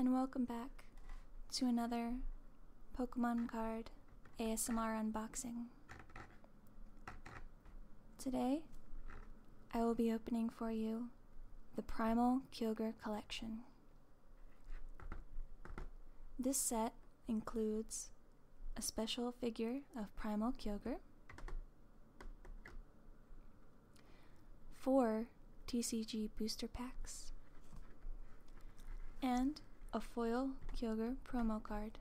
and welcome back to another Pokemon card ASMR unboxing. Today, I will be opening for you the Primal Kyogre collection. This set includes a special figure of Primal Kyogre, 4 TCG booster packs, and a foil Kyogre promo card.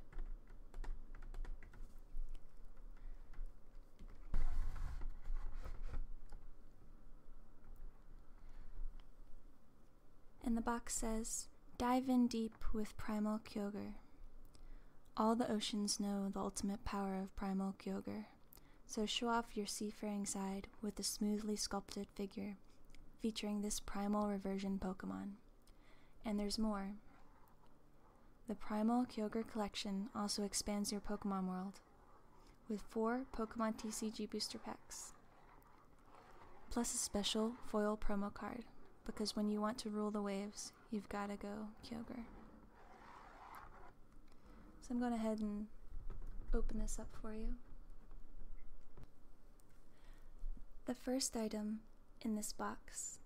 And the box says, "Dive in deep with Primal Kyogre. All the oceans know the ultimate power of Primal Kyogre, so show off your seafaring side with a smoothly sculpted figure featuring this primal reversion Pokemon." And there's more. The Primal Kyogre collection also expands your Pokemon world with 4 Pokemon TCG booster packs, plus a special foil promo card, because when you want to rule the waves, you've gotta go Kyogre. So I'm going ahead and open this up for you. The first item in this box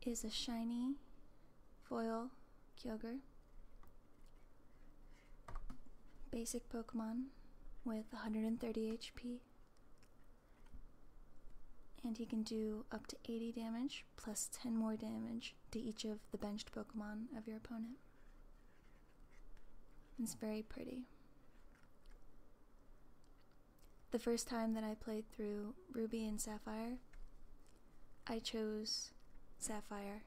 is a shiny foil Kyogre, basic Pokemon with 130 HP, and he can do up to 80 damage plus 10 more damage to each of the benched Pokemon of your opponent. It's very pretty. The first time that I played through Ruby and Sapphire, I chose Sapphire,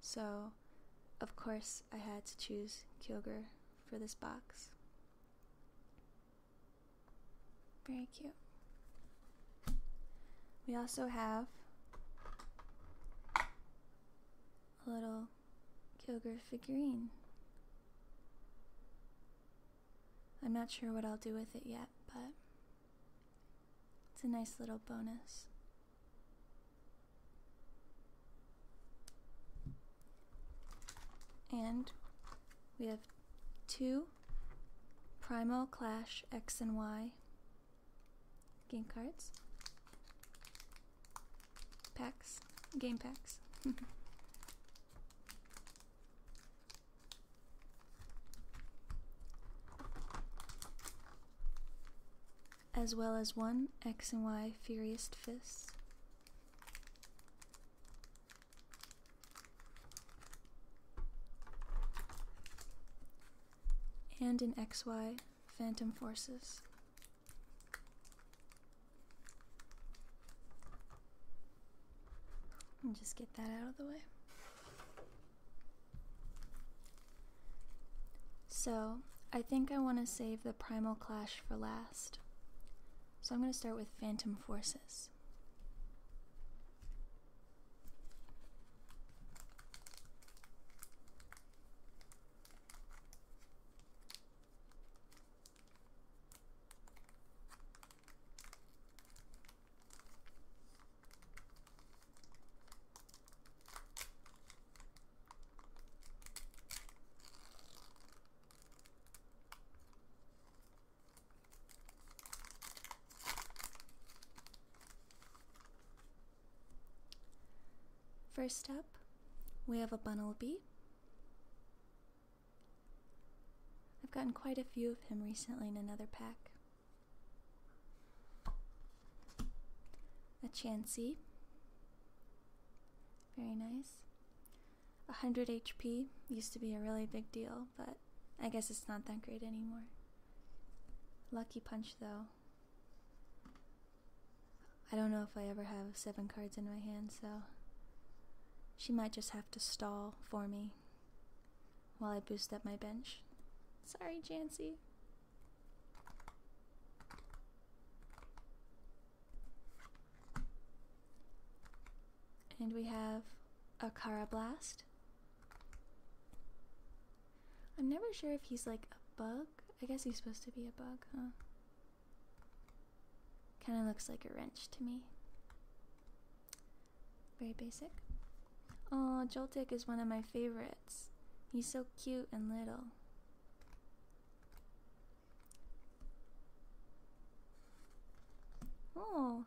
so of course I had to choose Kyogre for this box. Very cute. We also have a little Kyogre figurine. I'm not sure what I'll do with it yet, but it's a nice little bonus. And we have 2 Primal Clash X and Y game cards. Game packs. As well as 1 X and Y Furious Fist. And an XY Phantom Forces. And just get that out of the way. So, I think I want to save the Primal Clash for last. So I'm going to start with Phantom Forces. First up, we have a Bunnelby. I've gotten quite a few of him recently in another pack. A Chansey. Very nice. 100 HP used to be a really big deal, but I guess it's not that great anymore. Lucky Punch though. I don't know if I ever have 7 cards in my hand, so she might just have to stall for me while I boost up my bench. Sorry, Chansey. And we have a Carablast. I'm never sure if he's like a bug. I guess he's supposed to be a bug, huh? Kinda looks like a wrench to me. Very basic. Oh, Joltik is one of my favorites. He's so cute and little. Oh,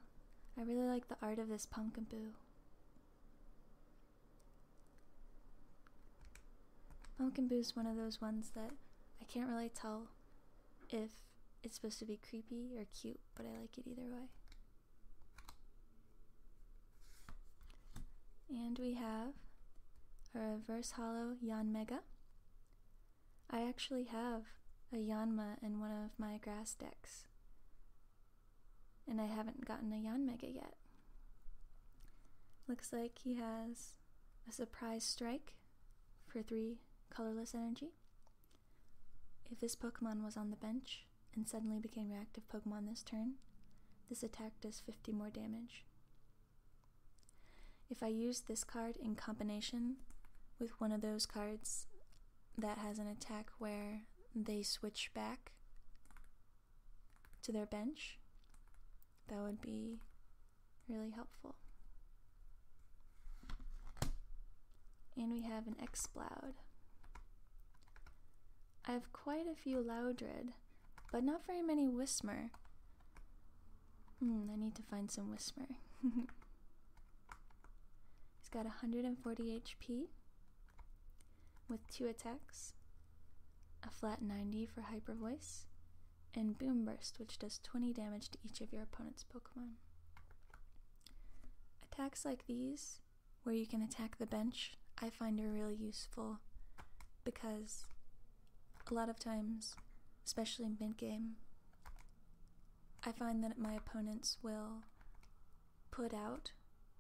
I really like the art of this Pumpkinboo. Pumpkinboo's one of those ones that I can't really tell if it's supposed to be creepy or cute, but I like it either way. And we have a reverse hollow Yanmega. I actually have a Yanma in one of my grass decks, and I haven't gotten a Yanmega yet. Looks like he has a surprise strike for 3 colorless energy. If this Pokemon was on the bench and suddenly became your active Pokemon this turn, this attack does 50 more damage. If I use this card in combination with one of those cards that has an attack where they switch back to their bench, that would be really helpful. And we have an Exploud. I have quite a few Loudred, but not very many Whismur. I need to find some Whismur. He's got 140 HP with 2 attacks, a flat 90 for Hyper Voice, and Boom Burst, which does 20 damage to each of your opponent's Pokemon. Attacks like these, where you can attack the bench, I find are really useful because a lot of times, especially mid-game, I find that my opponents will put out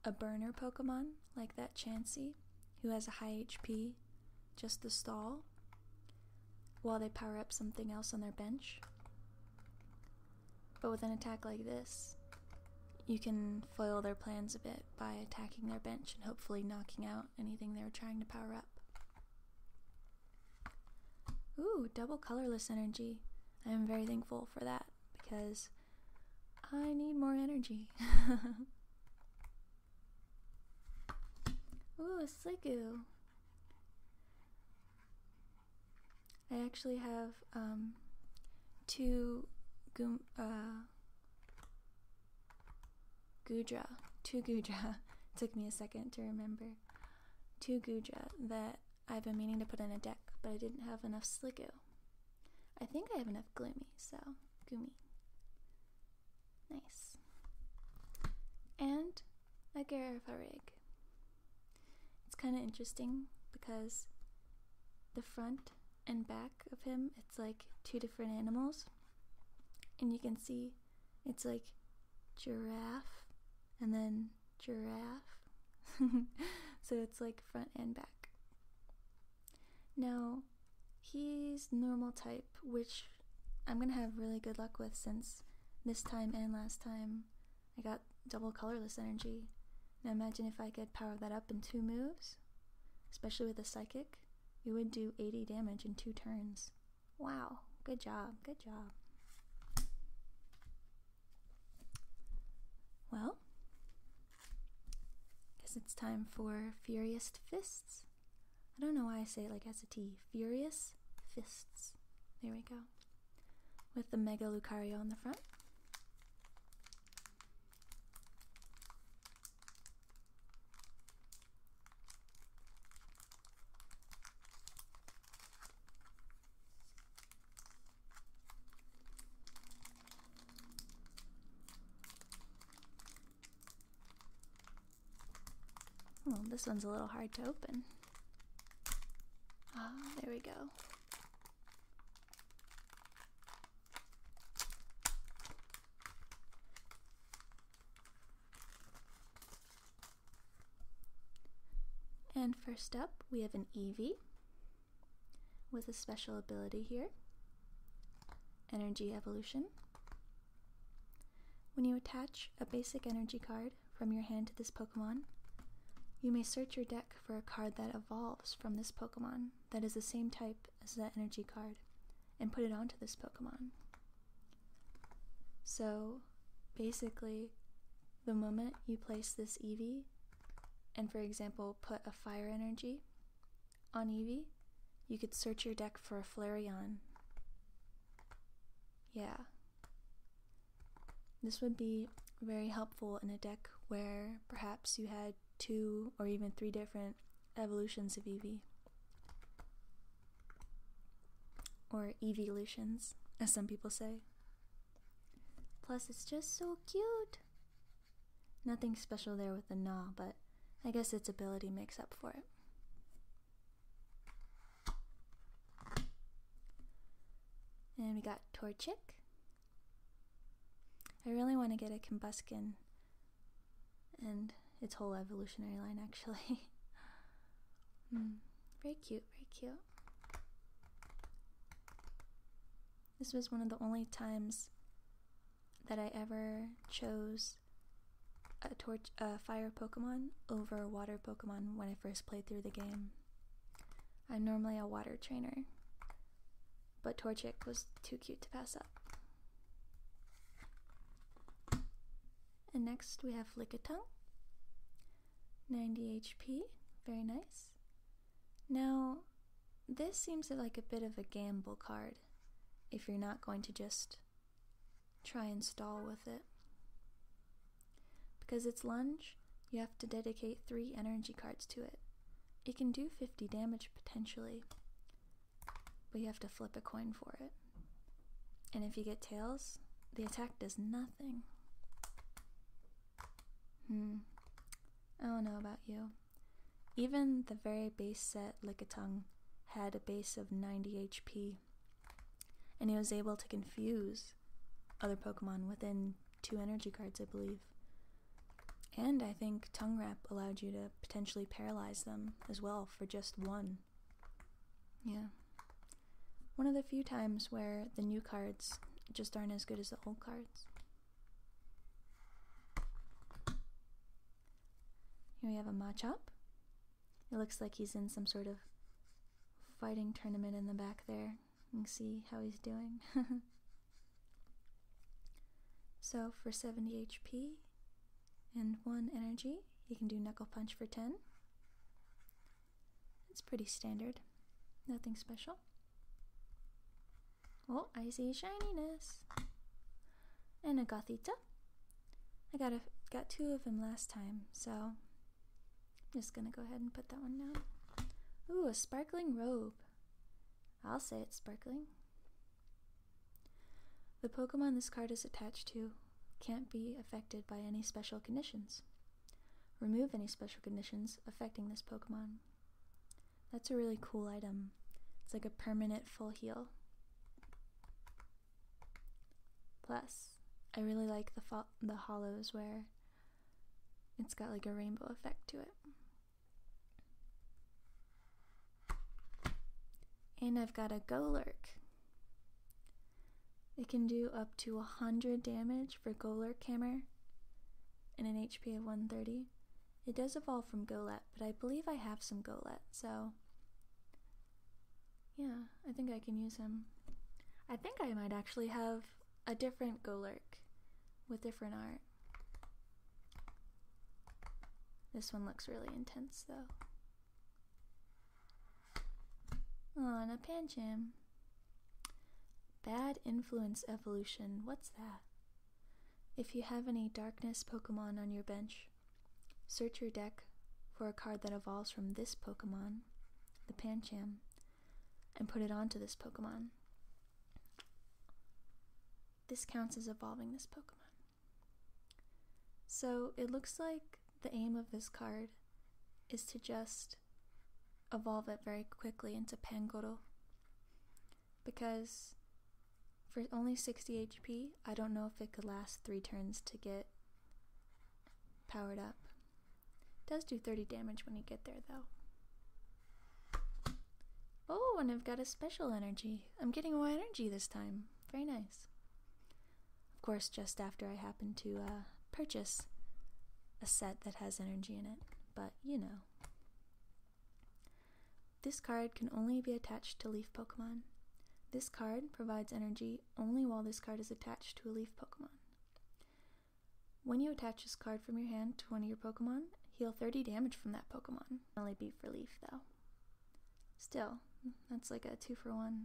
a burner Pokemon, like that Chansey, who has a high HP, just to stall, while they power up something else on their bench. But with an attack like this, you can foil their plans a bit by attacking their bench and hopefully knocking out anything they're trying to power up. Ooh, double colorless energy. I am very thankful for that because I need more energy. Ooh, a Sliggoo. I actually have 2 Goodra. 2 Goodra. Took me a second to remember. 2 Goodra that I've been meaning to put in a deck, but I didn't have enough Sliggoo. I think I have enough Gloomy, so Goomy. Nice. And a Garafarig. It's kind of interesting because the front and back of him, it's like 2 different animals, and you can see it's like giraffe and then giraffe. So it's like front and back. Now he's normal type, which I'm gonna have really good luck with since this time and last time I got double colorless energy. Now imagine if I could power that up in 2 moves, especially with a Psychic. It would do 80 damage in 2 turns. Wow, good job, good job. Well, guess it's time for Furious Fists. I don't know why I say it like as a T. Furious Fists. There we go. With the Mega Lucario on the front. Oh, this one's a little hard to open. Ah, there we go. And first up, we have an Eevee with a special ability here, Energy Evolution. When you attach a basic energy card from your hand to this Pokemon, you may search your deck for a card that evolves from this Pokemon that is the same type as that energy card and put it onto this Pokemon. So basically, the moment you place this Eevee and, for example, put a fire energy on Eevee, you could search your deck for a Flareon. Yeah. This would be very helpful in a deck where perhaps you had 2 or even 3 different evolutions of Eevee. Or evolutions, as some people say. Plus, it's just so cute. Nothing special there with the gnaw, but I guess its ability makes up for it. And we got Torchic. I really want to get a Combuskin and its whole evolutionary line, actually. Very cute, very cute. This was one of the only times that I ever chose a fire Pokemon over a water Pokemon when I first played through the game. I'm normally a water trainer, but Torchic was too cute to pass up. And next we have Lickitung, 90 HP, very nice. Now, this seems like a bit of a gamble card if you're not going to just try and stall with it. Because its lunge, you have to dedicate 3 energy cards to it. It can do 50 damage potentially, but you have to flip a coin for it. And if you get tails, the attack does nothing. I don't know about you. Even the very base set Lickitung had a base of 90 HP, and he was able to confuse other Pokemon within 2 energy cards, I believe. And I think Tongue Wrap allowed you to potentially paralyze them as well for just 1. Yeah. One of the few times where the new cards just aren't as good as the old cards. Here we have a Machop. It looks like he's in some sort of fighting tournament in the back there. You can see how he's doing. So for 70 HP and 1 energy, you can do Knuckle Punch for 10. It's pretty standard. Nothing special. Oh, I see shininess. And a Gothita. I got 2 of him last time, so I'm just gonna go ahead and put that one down. Ooh, a Sparkling Robe. I'll say it's sparkling. The Pokemon this card is attached to can't be affected by any special conditions. Remove any special conditions affecting this Pokemon. That's a really cool item. It's like a permanent full heal. Plus, I really like the hollows where it's got like a rainbow effect to it. And I've got a Golurk. It can do up to 100 damage for Golurk Hammer and an HP of 130. It does evolve from Golett, but I believe I have some Golett, so yeah, I think I can use him. I think I might actually have a different Golurk with different art. This one looks really intense though. Oh, and a Pancham. Bad Influence Evolution. What's that? If you have any Darkness Pokemon on your bench, search your deck for a card that evolves from this Pokemon, the Pancham, and put it onto this Pokemon. This counts as evolving this Pokemon. So it looks like the aim of this card is to just evolve it very quickly into Pangoro, because for only 60 HP, I don't know if it could last 3 turns to get powered up. It does do 30 damage when you get there though. Oh, and I've got a special energy. I'm getting more energy this time. Very nice. Of course, just after I happen to purchase a set that has energy in it, but you know. This card can only be attached to Leaf Pokemon. This card provides energy only while this card is attached to a Leaf Pokemon. When you attach this card from your hand to one of your Pokemon, heal 30 damage from that Pokemon. Only be for Leaf though. Still, That's like a 2-for-1.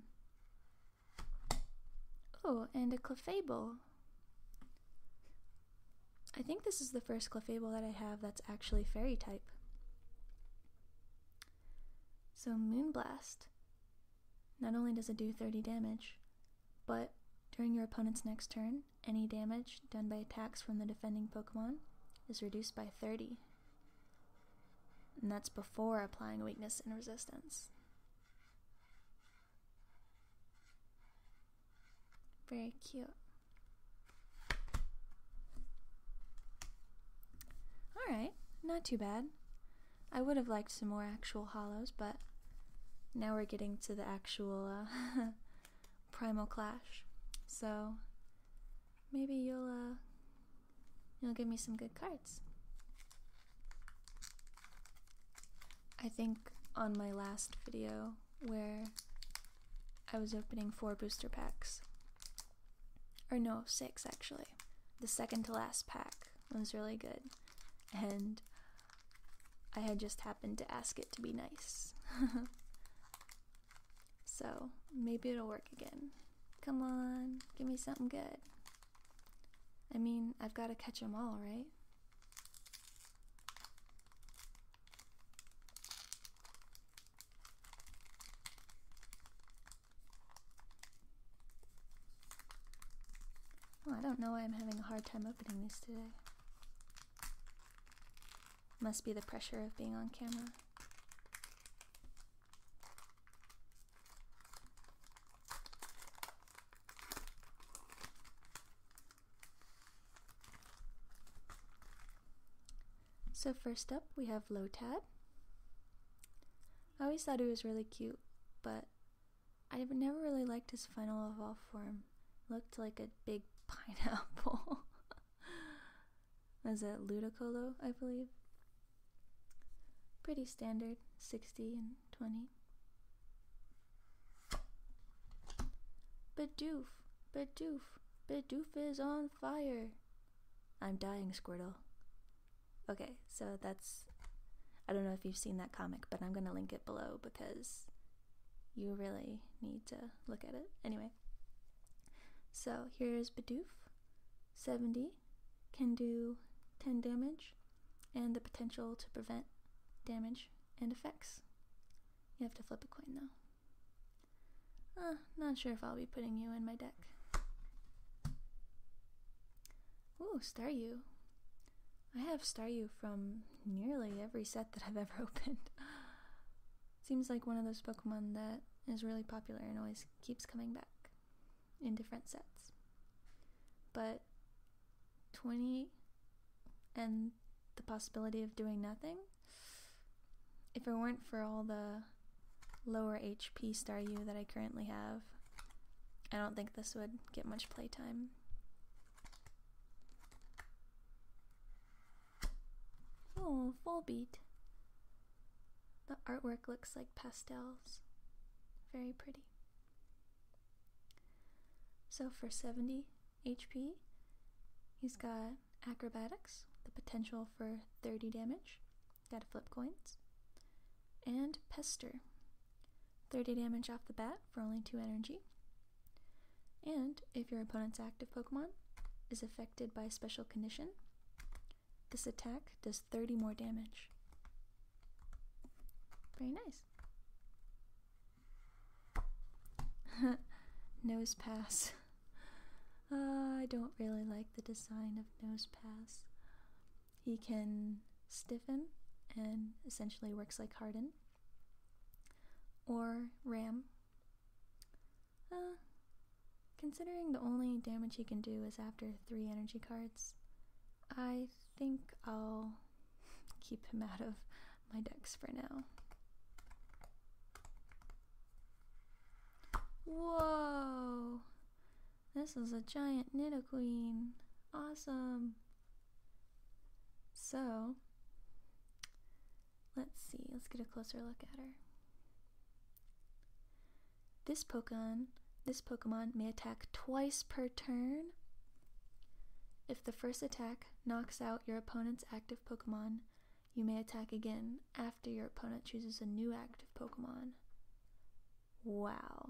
Oh, and a Clefable. I think this is the first Clefable that I have that's actually Fairy type. So Moonblast. Not only does it do 30 damage, but during your opponent's next turn, any damage done by attacks from the defending Pokemon is reduced by 30. And that's before applying weakness and resistance. Very cute. Alright, not too bad. I would have liked some more actual holos, but now we're getting to the actual Primal Clash. So maybe you'll give me some good cards. I think on my last video where I was opening 4 booster packs, or no, 6 actually. The second to last pack was really good, and I had just happened to ask it to be nice. So maybe it'll work again. Come on, give me something good. I mean, I've got to catch them all, right? Oh, I don't know why I'm having a hard time opening these today. Must be the pressure of being on camera. So first up, we have Lotad. I always thought he was really cute, but I've never really liked his final evolve form. Looked like a big pineapple. Was it Ludicolo, I believe? Pretty standard, 60 and 20. Bidoof, Bidoof, Bidoof is on fire. I'm dying, Squirtle. Okay, so that's, I don't know if you've seen that comic, but I'm gonna link it below because you really need to look at it. Anyway, so here's Bidoof, 70, can do 10 damage, and the potential to prevent damage and effects. You have to flip a coin though. Not sure if I'll be putting you in my deck. Ooh, Staryu. I have Staryu from nearly every set that I've ever opened. Seems like one of those Pokemon that is really popular and always keeps coming back in different sets. But 20 and the possibility of doing nothing, if it weren't for all the lower HP Staryu that I currently have, I don't think this would get much playtime. Oh, Volbeat. The artwork looks like pastels. Very pretty. So for 70 HP, he's got Acrobatics, the potential for 30 damage. Gotta flip coins. And Pester. 30 damage off the bat for only 2 energy. And if your opponent's active Pokemon is affected by a special condition, this attack does 30 more damage. Very nice. Nose Pass. I don't really like the design of Nose Pass. He can stiffen and essentially works like Harden. Or Ram. Considering the only damage he can do is after 3 energy cards, I think I'll keep him out of my decks for now. Whoa! This is a giant Nidoqueen. Awesome! So, let's see. Let's get a closer look at her. This Pokemon may attack twice per turn. If the first attack knocks out your opponent's active Pokemon, you may attack again after your opponent chooses a new active Pokemon. Wow.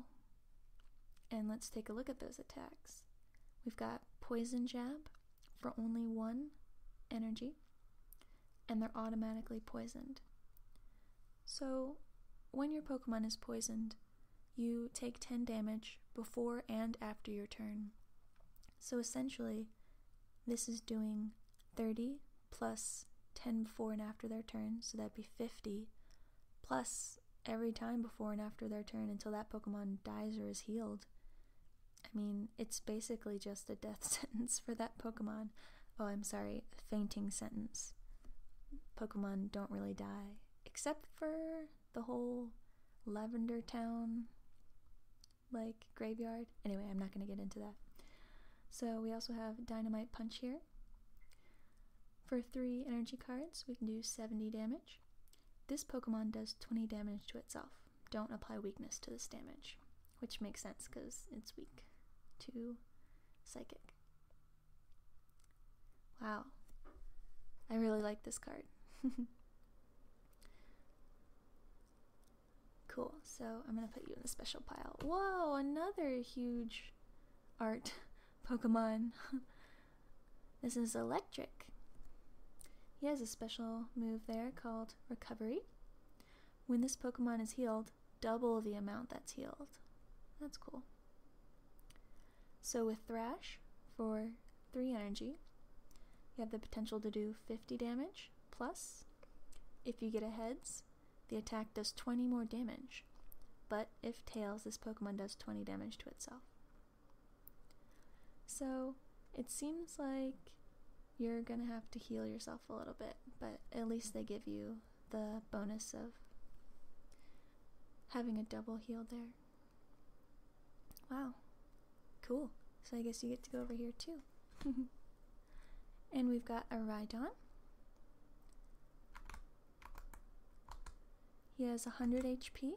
And let's take a look at those attacks. We've got Poison Jab for only 1 energy, and they're automatically poisoned. So when your Pokemon is poisoned, you take 10 damage before and after your turn. So essentially, this is doing 30 plus 10 before and after their turn, so that'd be 50, plus every time before and after their turn until that Pokemon dies or is healed. I mean, it's basically just a death sentence for that Pokemon. Oh, I'm sorry, a fainting sentence. Pokemon don't really die, except for the whole Lavender Town, like, graveyard. Anyway, I'm not going to get into that. So we also have Dynamite Punch here. For 3 energy cards, we can do 70 damage. This Pokemon does 20 damage to itself. Don't apply weakness to this damage, which makes sense because it's weak to Psychic. Wow. I really like this card. Cool, so I'm going to put you in the special pile. Whoa, another huge art Pokemon. This is Electric. He has a special move there called Recovery. When this Pokemon is healed, double the amount that's healed. That's cool. So with Thrash, for 3 energy, you have the potential to do 50 damage, plus, if you get a Heads, the attack does 20 more damage. But if Tails, this Pokemon does 20 damage to itself. So it seems like you're gonna have to heal yourself a little bit, but at least they give you the bonus of having a double heal there. Wow, cool. So I guess you get to go over here too. And we've got a Rhydon. He has 100 HP,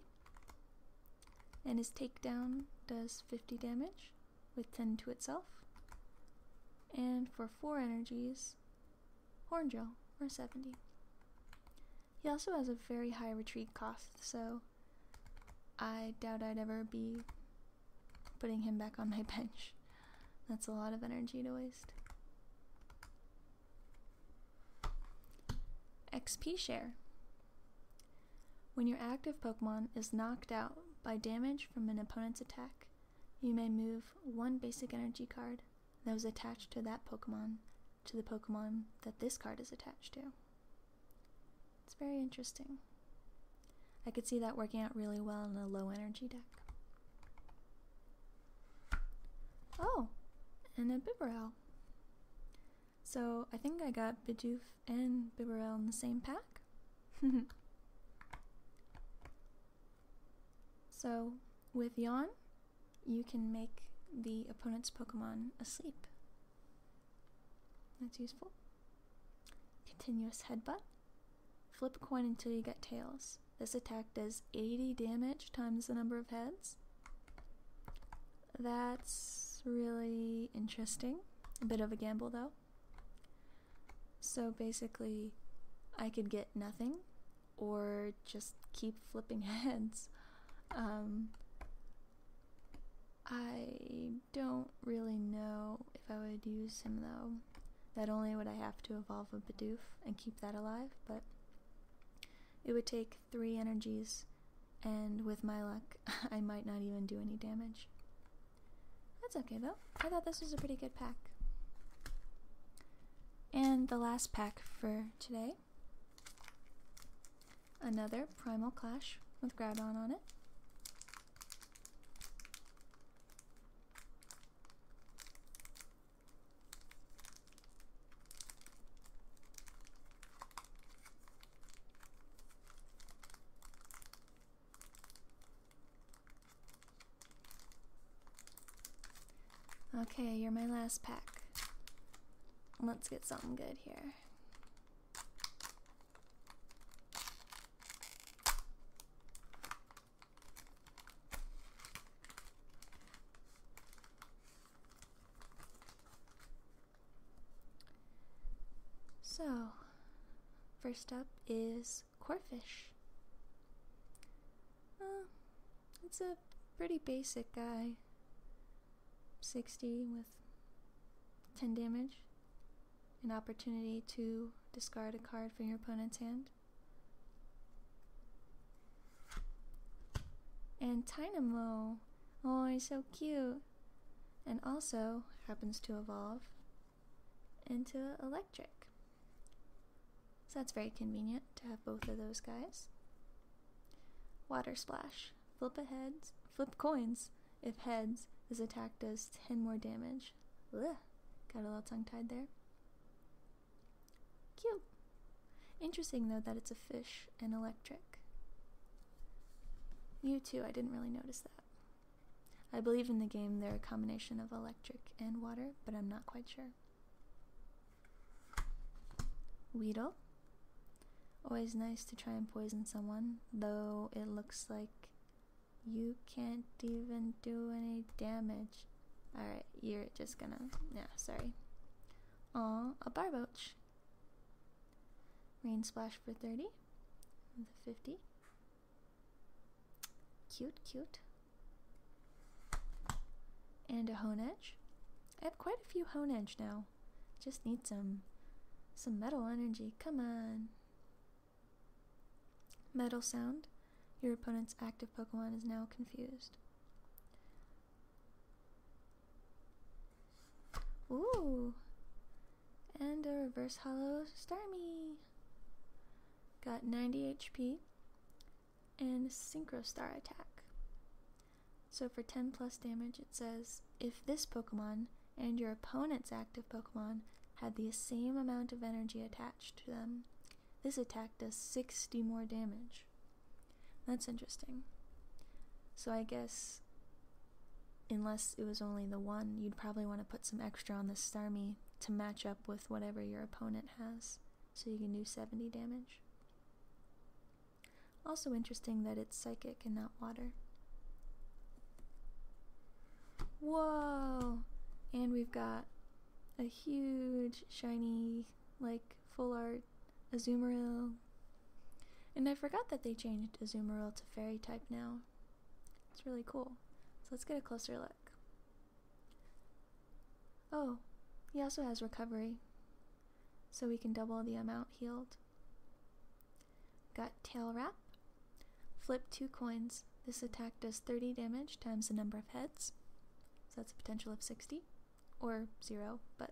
and his takedown does 50 damage with 10 to itself. And for 4 energies, Horn Drill, or 70. He also has a very high retreat cost, so I doubt I'd ever be putting him back on my bench. That's a lot of energy to waste. XP Share. When your active Pokemon is knocked out by damage from an opponent's attack, you may move 1 basic energy card that was attached to that Pokemon to the Pokemon that this card is attached to. It's very interesting. I could see that working out really well in a low energy deck. Oh, and a Bibarel. So I think I got Bidoof and Bibarel in the same pack. So with Yawn, you can make the opponent's Pokemon asleep. That's useful. Continuous Headbutt. Flip a coin until you get Tails. This attack does 80 damage times the number of heads. That's really interesting. A bit of a gamble though. So basically, I could get nothing or just keep flipping heads. I don't really know if I would use him though. Not only would I have to evolve a Bidoof and keep that alive, but it would take 3 energies, and with my luck, I might not even do any damage. That's okay though. I thought this was a pretty good pack. And the last pack for today. Another Primal Clash with Groudon on it. Okay, you're my last pack. Let's get something good here. So, first up is Corphish. it's a pretty basic guy. 60 with 10 damage. An opportunity to discard a card from your opponent's hand. And Tynamo. Oh, he's so cute. And also happens to evolve into electric. So that's very convenient to have both of those guys. Water Splash. Flip coins. If heads, this attack does 10 more damage. Ugh, got a little tongue-tied there. Cute. Interesting though that it's a fish and electric. You too, I didn't really notice that. I believe in the game they're a combination of electric and water, but I'm not quite sure. Weedle. Always nice to try and poison someone, though it looks like you can't even do any damage. Alright, you're just gonna... yeah, sorry. Aw, a Barboach. Rain Splash for 30. With a 50. Cute, cute. And a Hone Edge. I have quite a few Hone Edge now. Just need some metal energy. Come on. Metal Sound. Your opponent's active Pokemon is now confused. Ooh! And a Reverse Hollow Starmie. Got 90 HP and Synchro Star attack. So for 10 plus damage, it says, if this Pokemon and your opponent's active Pokemon had the same amount of energy attached to them, this attack does 60 more damage. That's interesting. So I guess, unless it was only the one, you'd probably want to put some extra on the Starmie to match up with whatever your opponent has, so you can do 70 damage. Also interesting that it's psychic and not water. Whoa! And we've got a huge, shiny, like, full art Azumarill. And I forgot that they changed Azumarill to fairy type now. It's really cool. So let's get a closer look. Oh, he also has recovery, so we can double the amount healed. Got Tail Wrap. Flip 2 coins. This attack does 30 damage times the number of heads. So that's a potential of 60. Or 0, but...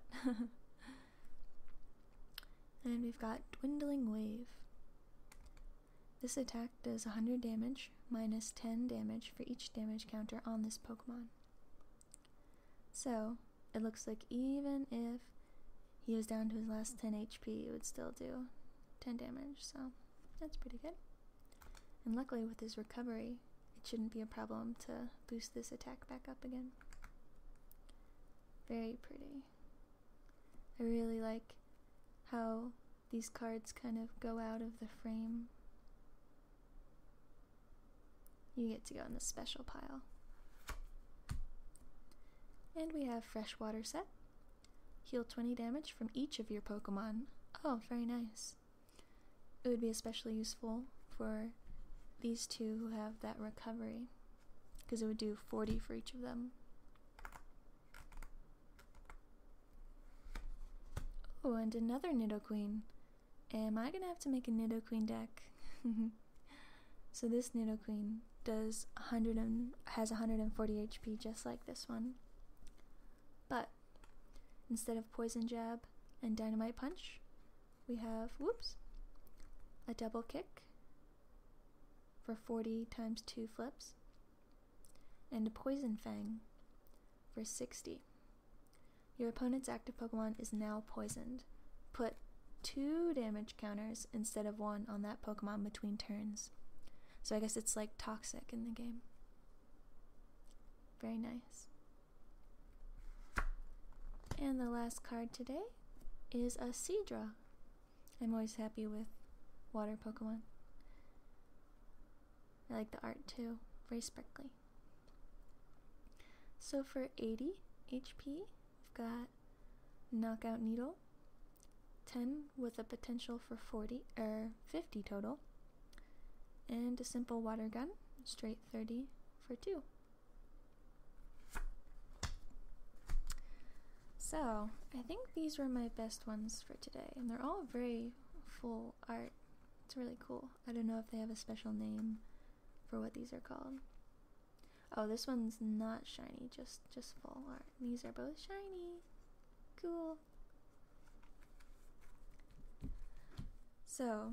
And we've got Dwindling Wave. This attack does 100 damage, minus 10 damage for each damage counter on this Pokemon. So, it looks like even if he was down to his last 10 HP, it would still do 10 damage, so that's pretty good. And luckily with his recovery, it shouldn't be a problem to boost this attack back up again. Very pretty. I really like how these cards kind of go out of the frame. You get to go in the special pile. And we have Freshwater Set. Heal 20 damage from each of your Pokemon. Oh, very nice. It would be especially useful for these two who have that recovery, because it would do 40 for each of them. Oh, and another Nidoqueen. Am I gonna have to make a Nidoqueen deck? So this Nidoqueen does has 140 HP just like this one. But instead of Poison Jab and Dynamite Punch, we have, a Double Kick for 40 times 2 flips, and a Poison Fang for 60. Your opponent's active Pokemon is now poisoned. Put 2 damage counters instead of 1 on that Pokemon between turns. So I guess it's like toxic in the game. Very nice. And the last card today is a Seadra. I'm always happy with water Pokemon. I like the art too. Very sparkly. So for 80 HP, we've got Knockout Needle, 10 with a potential for 50 total, and a simple water gun, straight 30 for 2. So, I think these were my best ones for today, and they're all very full art. It's really cool. I don't know if they have a special name for what these are called. Oh, this one's not shiny, just full art. These are both shiny. Cool. So,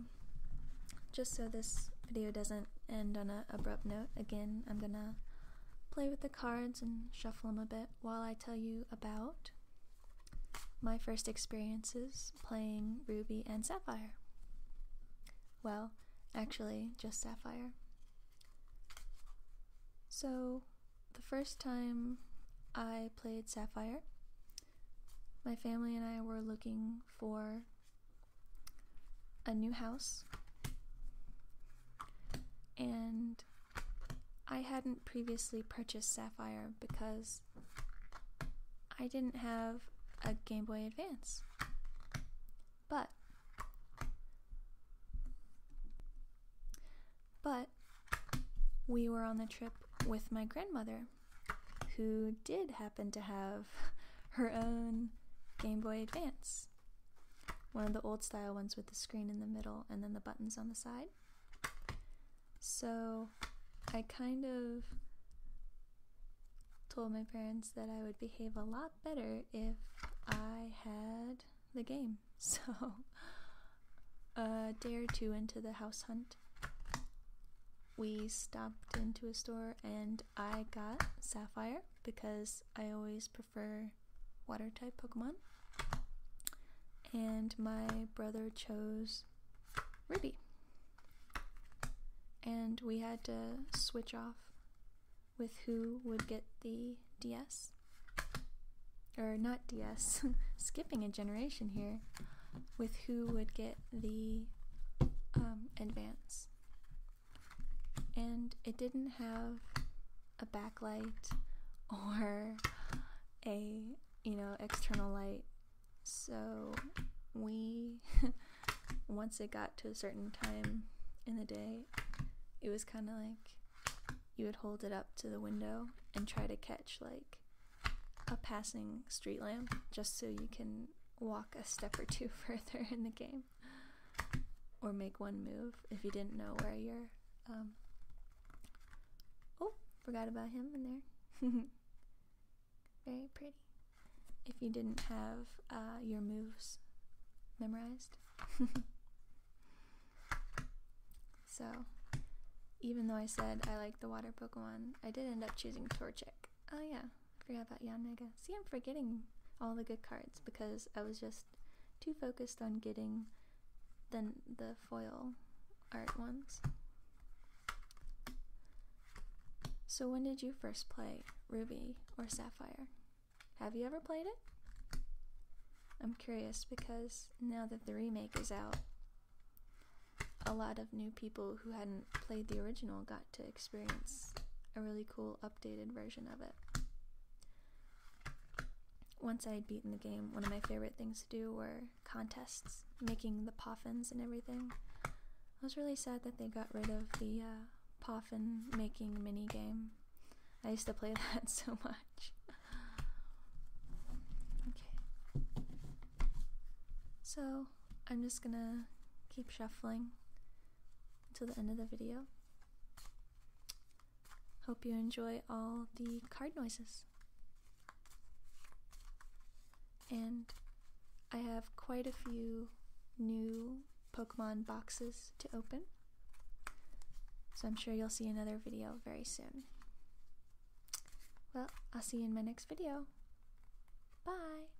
just so this video doesn't end on an abrupt note, again, I'm gonna play with the cards and shuffle them a bit while I tell you about my first experiences playing Ruby and Sapphire. Well, actually, just Sapphire. So, the first time I played Sapphire, my family and I were looking for a new house, and I hadn't previously purchased Sapphire because I didn't have a Game Boy Advance. But we were on the trip with my grandmother, who did happen to have her own Game Boy Advance. One of the old style ones with the screen in the middle and then the buttons on the side. So I kind of told my parents that I would behave a lot better if I had the game. So a day or 2 into the house hunt, we stopped into a store and I got Sapphire because I always prefer water type Pokemon. And my brother chose Ruby. And we had to switch off with who would get the DS. Or not DS, skipping a generation here. With who would get the Advance. And it didn't have a backlight or a, external light. So we, once it got to a certain time in the day, it was kind of like you would hold it up to the window and try to catch like a passing street lamp just so you can walk a step or 2 further in the game. Or make one move if you didn't know where your, oh, forgot about him in there. Very pretty. If you didn't have your moves memorized. So, even though I said I like the water Pokemon, I did end up choosing Torchic. Oh yeah, I forgot about Yanmega. See, I'm forgetting all the good cards because I was just too focused on getting the foil art ones. So when did you first play Ruby or Sapphire? Have you ever played it? I'm curious because now that the remake is out, a lot of new people who hadn't played the original got to experience a really cool updated version of it. Once I had beaten the game, one of my favorite things to do were contests, making the poffins and everything. I was really sad that they got rid of the poffin making minigame. I used to play that so much. Okay. So, I'm just gonna keep shuffling until the end of the video. Hope you enjoy all the card noises. And I have quite a few new Pokemon boxes to open, so I'm sure you'll see another video very soon. Well, I'll see you in my next video. Bye!